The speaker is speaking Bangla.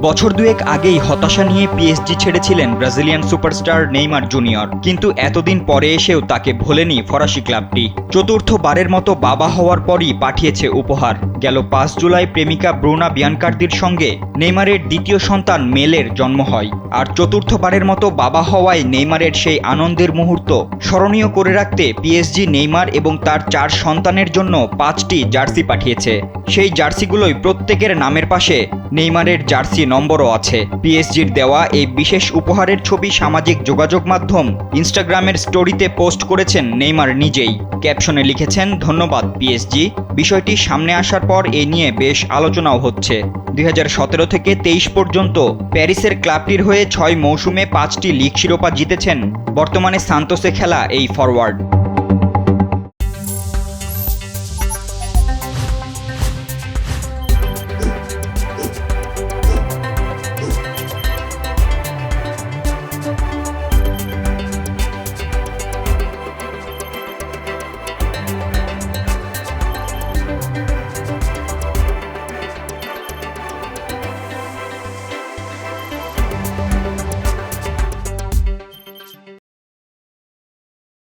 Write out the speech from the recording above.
বছর দুয়েক আগেই হতাশা নিয়ে পিএসজি ছেড়েছিলেন ব্রাজিলিয়ান সুপারস্টার নেইমার জুনিয়র, কিন্তু এতদিন পরে এসেও তাকে ভোলেনি ফরাসি ক্লাবটি। চতুর্থবারের মতো বাবা হওয়ার পরই পাঠিয়েছে উপহার। গেল ৫ জুলাই প্রেমিকা ব্রুনা বিয়ানকার্দির সঙ্গে নেইমারের দ্বিতীয় সন্তান মেলের জন্ম হয়। আর চতুর্থবারের মতো বাবা হওয়ায় নেইমারের সেই আনন্দের মুহূর্ত স্মরণীয় করে রাখতে পিএসজি নেইমার এবং তার ৪ সন্তানের জন্য ৫টি জার্সি পাঠিয়েছে। সেই জার্সিগুলোই প্রত্যেকের নামের পাশে নেইমারের জার্সি নম্বরও আছে। পিএসজির দেওয়া এই বিশেষ উপহারের ছবি সামাজিক যোগাযোগ মাধ্যম ইনস্টাগ্রামের স্টোরিতে পোস্ট করেছেন নেইমার নিজেই। ক্যাপশনে লিখেছেন, ধন্যবাদ পিএসজি। বিষয়টি সামনে আসার পর এ নিয়ে বেশ আলোচনাও হচ্ছে। ২০১৭ থেকে ২৩ পর্যন্ত প্যারিসের ক্লাবটির হয়ে ৬ মৌসুমে ৫টি লিগ শিরোপা জিতেছেন বর্তমানে সান্তোসে খেলা এই ফরওয়ার্ড।